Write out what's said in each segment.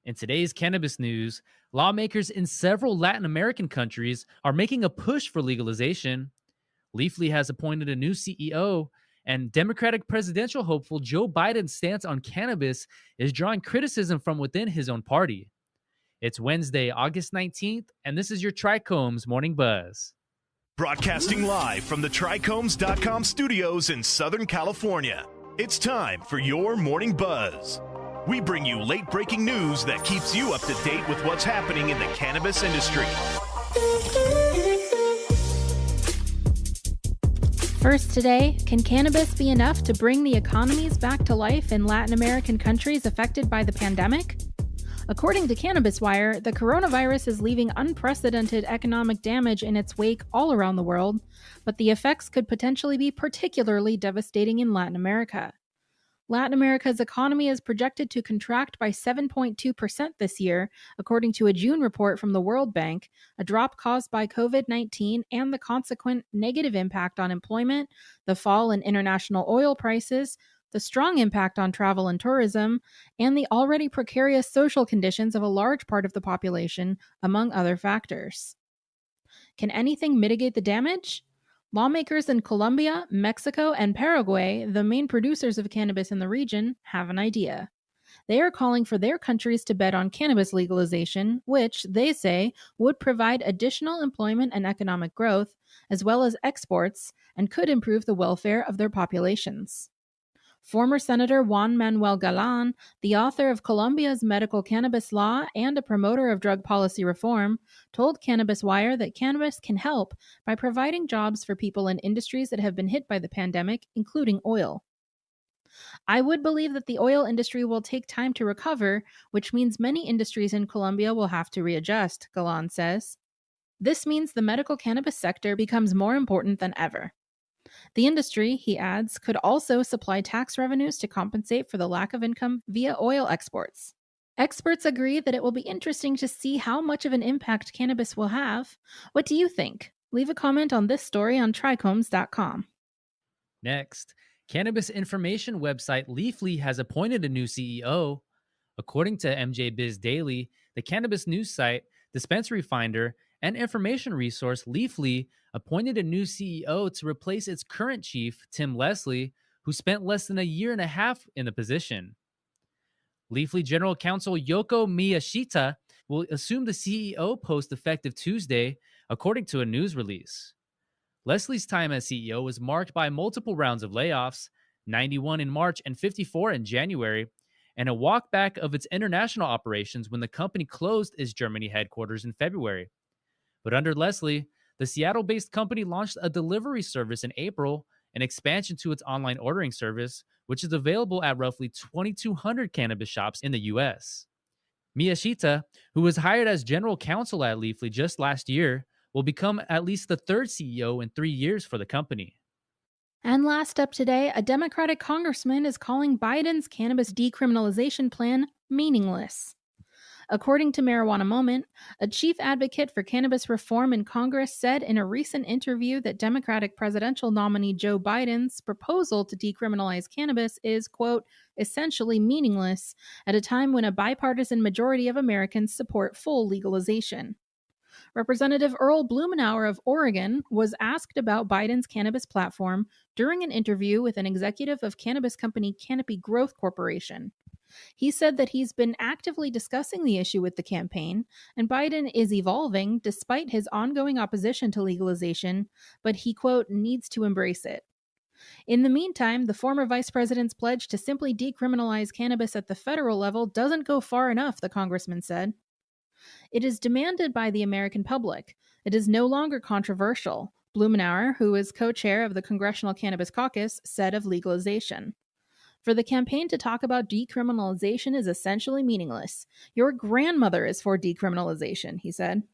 In today's cannabis news, lawmakers in several Latin American countries are making a push for legalization. Leafly has appointed a new CEO, and Democratic presidential hopeful Joe Biden's stance on cannabis is drawing criticism from within his own party. It's Wednesday, August 19th, and this is your TRICHOMES Morning Buzz. Broadcasting live from the TRICHOMES.com studios in Southern California, it's time for your Morning Buzz. We bring you late-breaking news that keeps you up to date with what's happening in the cannabis industry. First today, can cannabis be enough to bring the economies back to life in Latin American countries affected by the pandemic? According to Cannabiswire, the coronavirus is leaving unprecedented economic damage in its wake all around the world, but the effects could potentially be particularly devastating in Latin America. Latin America's economy is projected to contract by 7.2% this year, according to a June report from the World Bank, a drop caused by COVID-19 and the consequent negative impact on employment, the fall in international oil prices, the strong impact on travel and tourism, and the already precarious social conditions of a large part of the population, among other factors. Can anything mitigate the damage? Lawmakers in Colombia, Mexico, and Paraguay, the main producers of cannabis in the region, have an idea. They are calling for their countries to bet on cannabis legalization, which, they say, would provide additional employment and economic growth, as well as exports, and could improve the welfare of their populations. Former Senator Juan Manuel Galán, the author of Colombia's medical cannabis law and a promoter of drug policy reform, told Cannabiswire that cannabis can help by providing jobs for people in industries that have been hit by the pandemic, including oil. I would believe that the oil industry will take time to recover, which means many industries in Colombia will have to readjust, Galán says. This means the medical cannabis sector becomes more important than ever. The industry, he adds, could also supply tax revenues to compensate for the lack of income via oil exports. Experts agree that it will be interesting to see how much of an impact cannabis will have. What do you think? Leave a comment on this story on trichomes.com. Next, cannabis information website Leafly has appointed a new CEO. According to MJ Biz Daily, the cannabis news site, Dispensary Finder, and information resource Leafly appointed a new CEO to replace its current chief, Tim Leslie, who spent less than a year and a half in the position. Leafly General Counsel Yoko Miyashita will assume the CEO post effective Tuesday, according to a news release. Leslie's time as CEO was marked by multiple rounds of layoffs, 91 in March and 54 in January, and a walkback of its international operations when the company closed its Germany headquarters in February. But under Leslie, the Seattle-based company launched a delivery service in April, an expansion to its online ordering service, which is available at roughly 2,200 cannabis shops in the U.S. Miyashita, who was hired as general counsel at Leafly just last year, will become at least the third CEO in 3 years for the company. And last up today, a Democratic congressman is calling Biden's cannabis decriminalization plan meaningless. According to Marijuana Moment, a chief advocate for cannabis reform in Congress said in a recent interview that Democratic presidential nominee Joe Biden's proposal to decriminalize cannabis is, quote, essentially meaningless at a time when a bipartisan majority of Americans support full legalization. Representative Earl Blumenauer of Oregon was asked about Biden's cannabis platform during an interview with an executive of cannabis company Canopy Growth Corporation. He said that he's been actively discussing the issue with the campaign, and Biden is evolving despite his ongoing opposition to legalization, but he, quote, needs to embrace it. In the meantime, the former vice president's pledge to simply decriminalize cannabis at the federal level doesn't go far enough, the congressman said. It is demanded by the American public. It is no longer controversial, Blumenauer, who is co-chair of the Congressional Cannabis Caucus, said of legalization. For the campaign to talk about decriminalization is essentially meaningless. Your grandmother is for decriminalization, he said.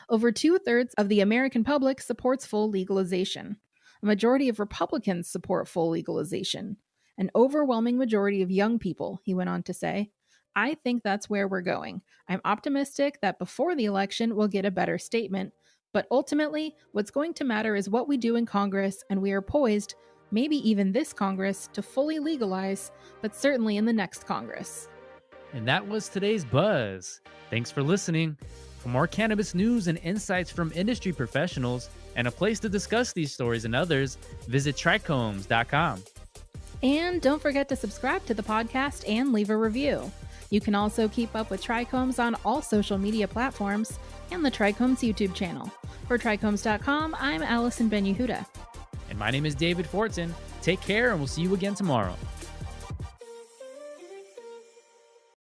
Over 2/3 of the American public supports full legalization. A majority of Republicans support full legalization. An overwhelming majority of young people, he went on to say. I think that's where we're going. I'm optimistic that before the election we'll get a better statement, but ultimately what's going to matter is what we do in Congress, and we are poised, maybe even this Congress, to fully legalize, but certainly in the next Congress. And that was today's Buzz. Thanks for listening. For more cannabis news and insights from industry professionals and a place to discuss these stories and others, visit TRICHOMES.com. And don't forget to subscribe to the podcast and leave a review. You can also keep up with Trichomes on all social media platforms and the Trichomes YouTube channel. For Trichomes.com, I'm Allison Ben-Yehuda. And my name is David Fortin. Take care, and we'll see you again tomorrow.